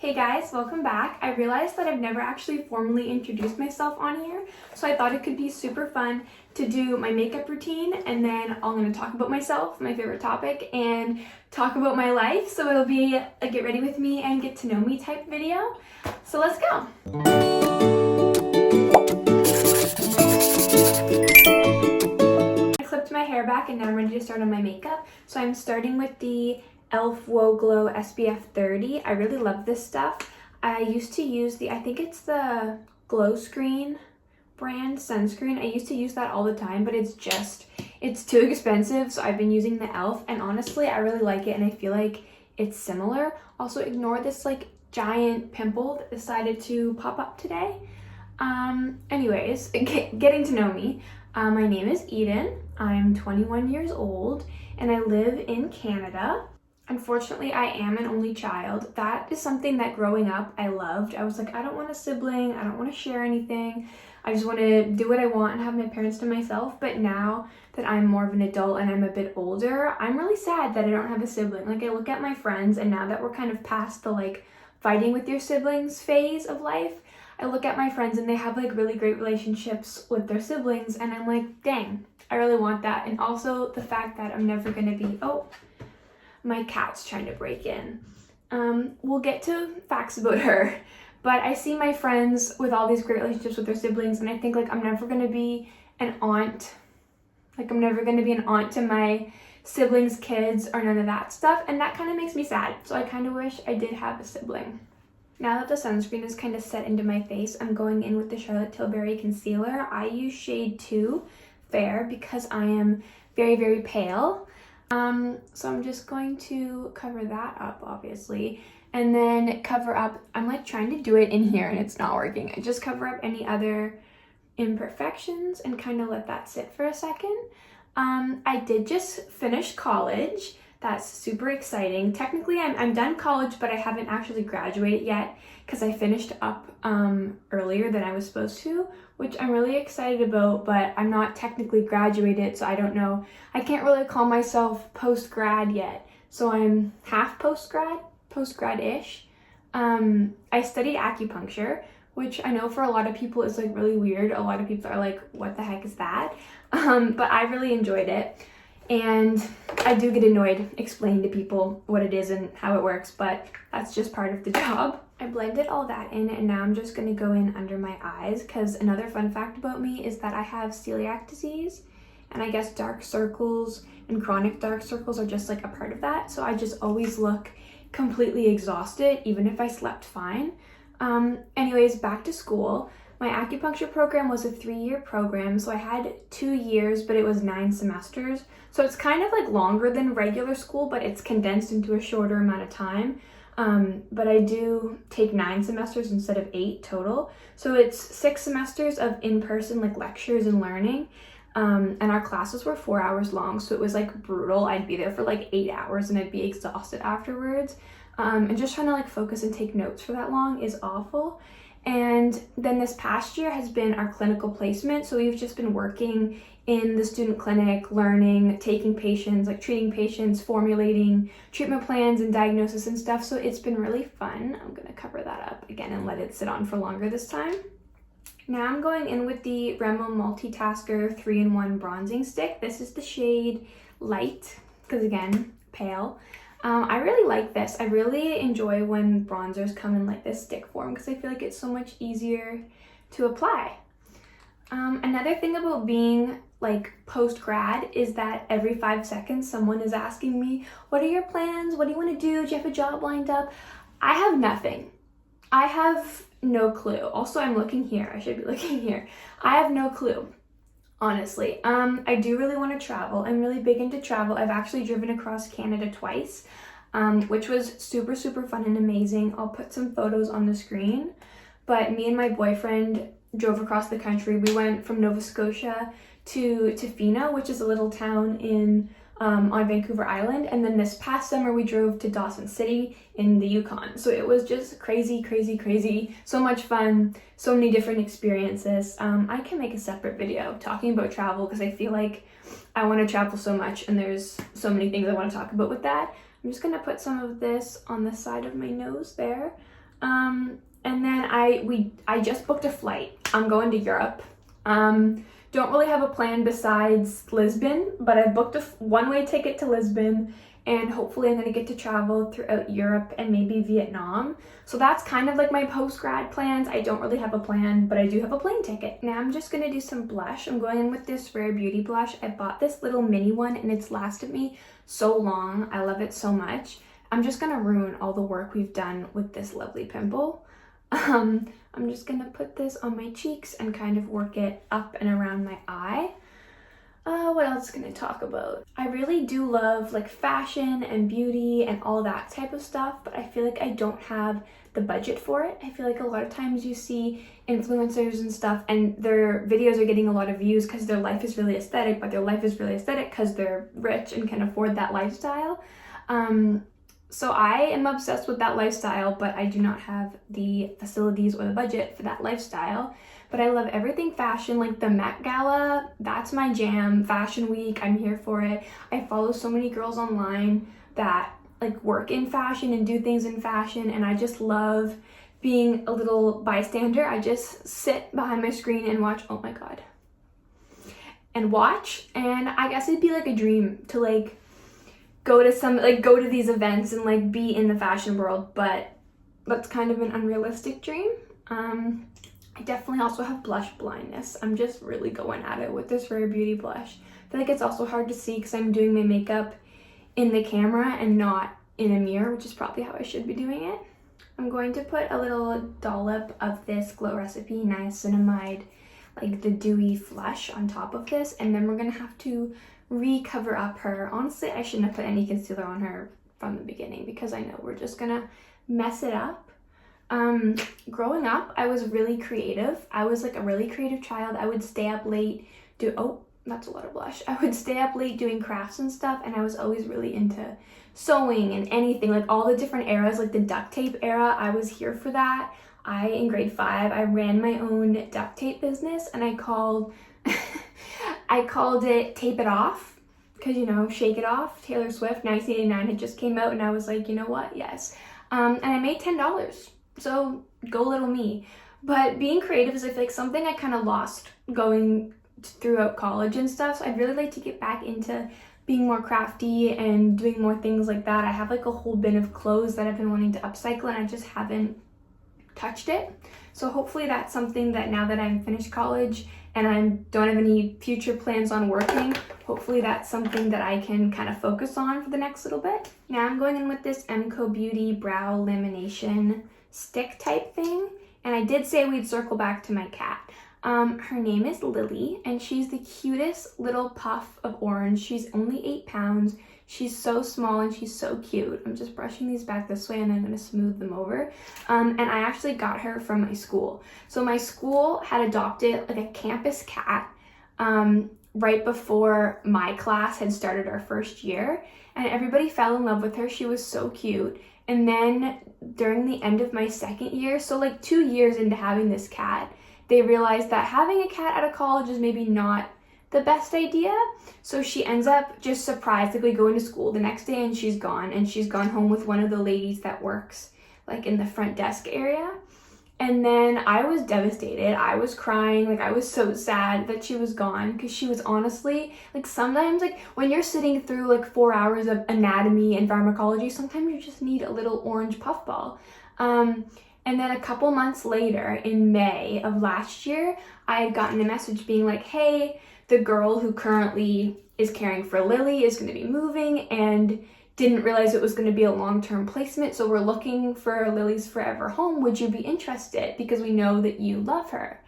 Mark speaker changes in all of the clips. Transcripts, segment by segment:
Speaker 1: Hey guys, welcome back. I realized that I've never actually formally introduced myself on here, so I thought it could be super fun to do my makeup routine, and then I'm going to talk about myself, my favorite topic, and talk about my life. So it'll be a get ready with me and get to know me type video. So let's go. I clipped my hair back and now I'm ready to start on my makeup. So I'm starting with the e.l.f. Whoa Glow SPF 30. I really love this stuff. I used to use I think it's the Glow Screen brand sunscreen. I used to use that all the time, but it's too expensive, so I've been using the e.l.f. and honestly I really like it and I feel like it's similar. Also ignore this like giant pimple that decided to pop up today. Anyways, getting to know me. My name is Eden. I'm 21 years old and I live in Canada. Unfortunately, I am an only child. That is something that growing up I loved. I was like, I don't want a sibling. I don't want to share anything. I just want to do what I want and have my parents to myself. But now that I'm more of an adult and I'm a bit older, I'm really sad that I don't have a sibling. Like I look at my friends, and now that we're kind of past the like fighting with your siblings phase of life, I look at my friends and they have like really great relationships with their siblings, and I'm like, dang, I really want that. And also the fact that I'm never going to be, my cat's trying to break in. We'll get to facts about her, but I see my friends with all these great relationships with their siblings, and I think like I'm never gonna be an aunt. Like I'm never gonna be an aunt to my siblings' kids or none of that stuff, and that kind of makes me sad. So I kind of wish I did have a sibling. Now that the sunscreen is kind of set into my face, I'm going in with the Charlotte Tilbury concealer. I use shade 2 Fair because I am very, very pale. So I'm just going to cover that up, obviously, and then cover up, I'm like trying to do it in here and it's not working. I just cover up any other imperfections and kind of let that sit for a second. I did just finish college. That's super exciting. Technically, I'm done college, but I haven't actually graduated yet because I finished up earlier than I was supposed to, which I'm really excited about, but I'm not technically graduated, so I don't know. I can't really call myself post-grad yet, so I'm half post-grad-ish. I studied acupuncture, which I know for a lot of people is like really weird. A lot of people are like, what the heck is that? But I really enjoyed it. And I do get annoyed explaining to people what it is and how it works, but that's just part of the job. I blended all that in and now I'm just going to go in under my eyes, because another fun fact about me is that I have celiac disease, and I guess dark circles and chronic dark circles are just like a part of that. So I just always look completely exhausted even if I slept fine. Anyways, back to school. My acupuncture program was a 3-year program, so I had 2 years, but it was 9 semesters. So it's kind of like longer than regular school, but it's condensed into a shorter amount of time. But I do take 9 semesters instead of 8 total. So it's 6 semesters of in-person like lectures and learning. And our classes were 4 hours long, so it was like brutal. I'd be there for like 8 hours and I'd be exhausted afterwards. And just trying to like focus and take notes for that long is awful. And then this past year has been our clinical placement. So we've just been working in the student clinic, learning, taking patients, like treating patients, formulating treatment plans and diagnosis and stuff. So it's been really fun. I'm gonna cover that up again and let it sit on for longer this time. Now I'm going in with the grwm Multitasker 3-in-1 bronzing stick. This is the shade Light, because again, pale. I really like this. I really enjoy when bronzers come in like this stick form because I feel like it's so much easier to apply. Another thing about being like post-grad is that every 5 seconds someone is asking me, what are your plans? What do you want to do? Do you have a job lined up? I have nothing. I have no clue. Also, I'm looking here. I should be looking here. I have no clue. Honestly, I do really want to travel. I'm really big into travel. I've actually driven across Canada twice, which was super, super fun and amazing. I'll put some photos on the screen, but me and my boyfriend drove across the country. We went from Nova Scotia to Tofino, which is a little town in on Vancouver Island, and then this past summer we drove to Dawson City in the Yukon. So it was just crazy, crazy, crazy, so much fun, so many different experiences. I can make a separate video talking about travel because I feel like I want to travel so much and there's so many things I want to talk about with that. I'm just gonna put some of this on the side of my nose there. And then I just booked a flight. I'm going to Europe. Don't really have a plan besides Lisbon, but I booked a one-way ticket to Lisbon, and hopefully I'm gonna get to travel throughout Europe and maybe Vietnam. So that's kind of like my post-grad plans. I don't really have a plan, but I do have a plane ticket. Now I'm just gonna do some blush. I'm going in with this Rare Beauty blush. I bought this little mini one and it's lasted me so long. I love it so much. I'm just gonna ruin all the work we've done with this lovely pimple. I'm just gonna put this on my cheeks and kind of work it up and around my eye. What else can I talk about? I really do love like fashion and beauty and all that type of stuff, but I feel like I don't have the budget for it. I feel like a lot of times you see influencers and stuff and their videos are getting a lot of views because their life is really aesthetic, but their life is really aesthetic because they're rich and can afford that lifestyle. So I am obsessed with that lifestyle, but I do not have the facilities or the budget for that lifestyle. But I love everything fashion, like the Met Gala, that's my jam. Fashion Week, I'm here for it. I follow so many girls online that like work in fashion and do things in fashion, and I just love being a little bystander. I just sit behind my screen and watch, oh my God, and watch. And I guess it'd be like a dream to like go to these events and like be in the fashion world, but that's kind of an unrealistic dream. I definitely also have blush blindness. I'm just really going at it with this Rare Beauty blush. I feel like it's also hard to see because I'm doing my makeup in the camera and not in a mirror, which is probably how I should be doing it. I'm going to put a little dollop of this Glow Recipe Niacinamide, like the dewy flush on top of this, and then we're gonna have to recover up her. Honestly, I shouldn't have put any concealer on her from the beginning because I know we're just gonna mess it up. Growing up, I was really creative. I was like a really creative child. I would stay up late, that's a lot of blush. I would stay up late doing crafts and stuff, and I was always really into sewing and anything, like all the different eras, like the duct tape era, I was here for that. In grade 5, I ran my own duct tape business, and I called it Tape It Off, because, you know, Shake It Off, Taylor Swift, 1989 had just came out, and I was like, you know what, yes. And I made $10, so go little me. But being creative is, I feel like, something I kind of lost going throughout college and stuff, so I'd really like to get back into being more crafty and doing more things like that. I have like a whole bin of clothes that I've been wanting to upcycle, and I just haven't touched it. So hopefully that's something that now that I'm finished college and I don't have any future plans on working, hopefully that's something that I can kind of focus on for the next little bit. Now I'm going in with this MCO Beauty Brow Lamination Stick type thing, and I did say we'd circle back to my cat. Her name is Lily, and she's the cutest little puff of orange. She's only 8 pounds. She's so small and she's so cute. I'm just brushing these back this way and I'm gonna smooth them over. And I actually got her from my school. So my school had adopted like a campus cat right before my class had started our first year, and everybody fell in love with her. She was so cute. And then during the end of my second year, so like 2 years into having this cat, they realized that having a cat at a college is maybe not the best idea. So she ends up just surprisingly going to school the next day, and she's gone home with one of the ladies that works like in the front desk area. And then I was devastated. I was crying. Like, I was so sad that she was gone, because she was honestly, like, sometimes like when you're sitting through like 4 hours of anatomy and pharmacology, sometimes you just need a little orange puffball. And then a couple months later, in May of last year, I had gotten a message being like, hey, the girl who currently is caring for Lily is going to be moving, and didn't realize it was going to be a long-term placement, so we're looking for Lily's forever home. Would you be interested? Because we know that you love her.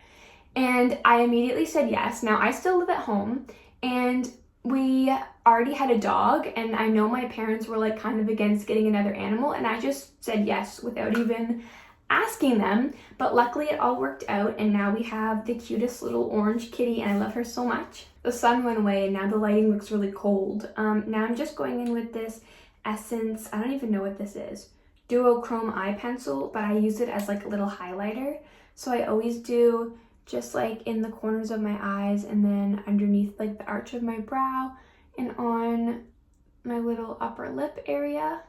Speaker 1: And I immediately said yes. Now, I still live at home, and we already had a dog, and I know my parents were like kind of against getting another animal, and I just said yes without even asking them. But luckily it all worked out, and now we have the cutest little orange kitty, and I love her so much. The sun went away and now the lighting looks really cold. Now I'm just going in with this Essence, I don't even know what this is, Duochrome eye pencil, but I use it as like a little highlighter. So I always do just like in the corners of my eyes, and then underneath like the arch of my brow, and on my little upper lip area.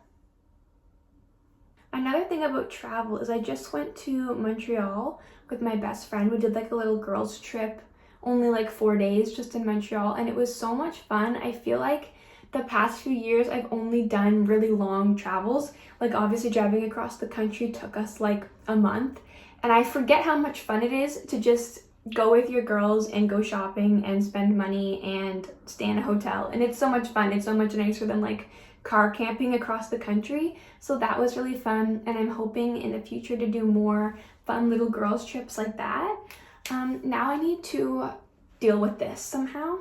Speaker 1: Another thing about travel is I just went to Montreal with my best friend. We did like a little girls trip, only like 4 days just in Montreal, and it was so much fun. I feel like the past few years I've only done really long travels. Like obviously driving across the country took us like a month, and I forget how much fun it is to just go with your girls and go shopping and spend money and stay in a hotel. And it's so much fun. It's so much nicer than like car camping across the country. So that was really fun, and I'm hoping in the future to do more fun little girls trips like that. Now I need to deal with this somehow.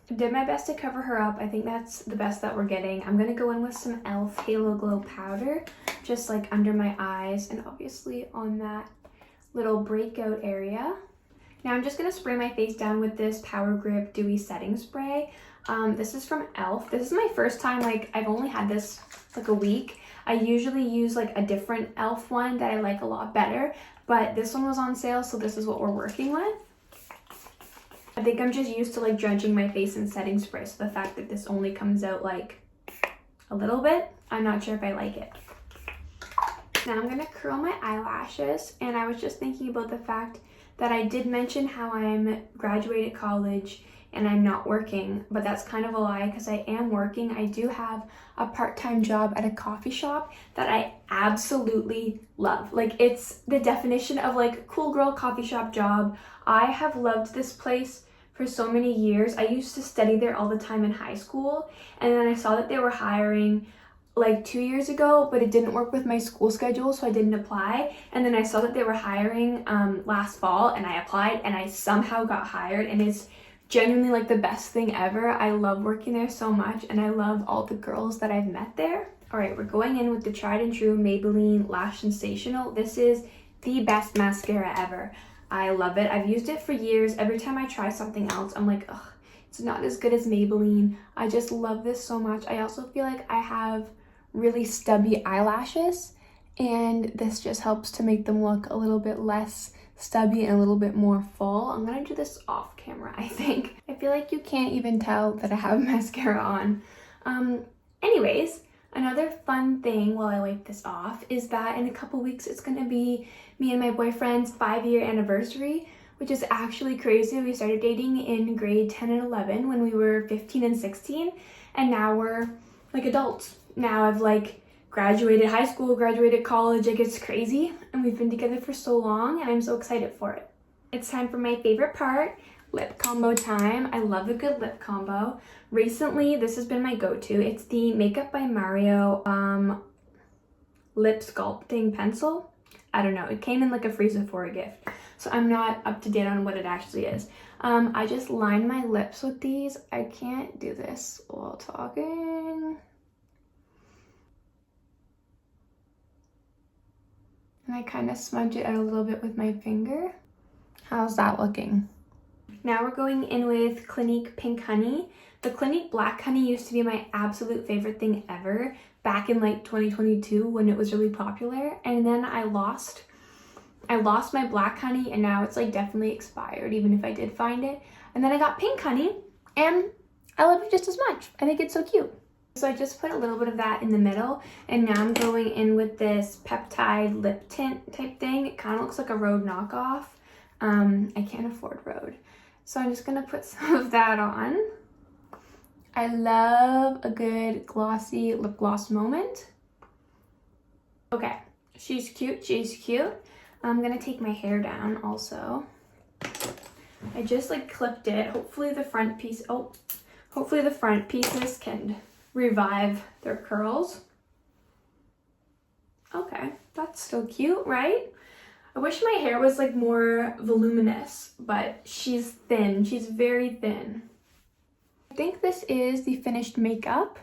Speaker 1: I did my best to cover her up. I think that's the best that we're getting. I'm gonna go in with some e.l.f. Halo Glow powder, just like under my eyes and obviously on that little breakout area. Now I'm just gonna spray my face down with this Power Grip Dewy Setting Spray. This is from e.l.f. This is my first time, like I've only had this like a week. I usually use like a different e.l.f. one that I like a lot better, but this one was on sale, so this is what we're working with. I think I'm just used to like drenching my face in setting spray, so the fact that this only comes out like a little bit, I'm not sure if I like it. Now I'm gonna curl my eyelashes, and I was just thinking about the fact that I did mention how I'm graduated college and I'm not working, but that's kind of a lie because I am working. I do have a part-time job at a coffee shop that I absolutely love. Like it's the definition of like cool girl coffee shop job. I have loved this place for so many years. I used to study there all the time in high school, and then I saw that they were hiring like 2 years ago, but it didn't work with my school schedule, so I didn't apply. And then I saw that they were hiring last fall, and I applied, and I somehow got hired, and it's genuinely like the best thing ever. I love working there so much, and I love all the girls that I've met there. All right, we're going in with the tried and true Maybelline Lash Sensational. This is the best mascara ever. I love it. I've used it for years. Every time I try something else, I'm like, ugh, it's not as good as Maybelline. I just love this so much. I also feel like I have really stubby eyelashes, and this just helps to make them look a little bit less stubby and a little bit more full. I'm gonna do this off camera, I think. I feel like you can't even tell that I have mascara on. Anyways, another fun thing while I wipe this off is that in a couple weeks it's gonna be me and my boyfriend's 5-year anniversary, which is actually crazy. We started dating in grade 10 and 11 when we were 15 and 16, and now we're like adults. Now I've like graduated high school, graduated college, like it's crazy, and we've been together for so long, and I'm so excited for it. It's time for my favorite part, lip combo time. I love a good lip combo. Recently, this has been my go-to. It's the Makeup by Mario lip sculpting pencil. I don't know, it came in like a free Sephora gift, so I'm not up to date on what it actually is. I just line my lips with these. I can't do this while talking. And I kind of smudge it out a little bit with my finger. How's that looking? Now we're going in with Clinique Pink Honey. The Clinique Black Honey used to be my absolute favorite thing ever back in like 2022 when it was really popular. And then I lost my Black Honey, and now it's like definitely expired even if I did find it. And then I got Pink Honey, and I love it just as much. I think it's so cute. So I just put a little bit of that in the middle, and now I'm going in with this peptide lip tint type thing. It kind of looks like a Rhode knockoff. I can't afford Rhode. So I'm just gonna put some of that on. I love a good glossy lip gloss moment. Okay, she's cute, she's cute. I'm gonna take my hair down also. I just like clipped it. Hopefully the front pieces can revive their curls. Okay, that's still cute, right? I wish my hair was like more voluminous, but she's thin. She's very thin. I think this is the finished makeup.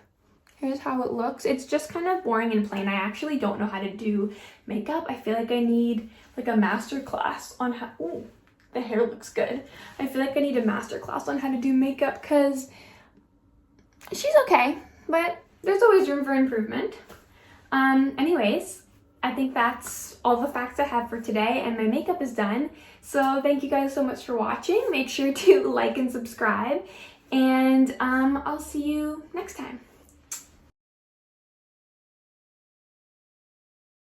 Speaker 1: Here's how it looks. It's just kind of boring and plain. I actually don't know how to do makeup. I feel like I need like a master class on how, ooh, the hair looks good. I feel like I need a master class on how to do makeup because she's okay, but there's always room for improvement. Anyways, I think that's all the facts I have for today, and my makeup is done. So thank you guys so much for watching. Make sure to like and subscribe, and I'll see you next time.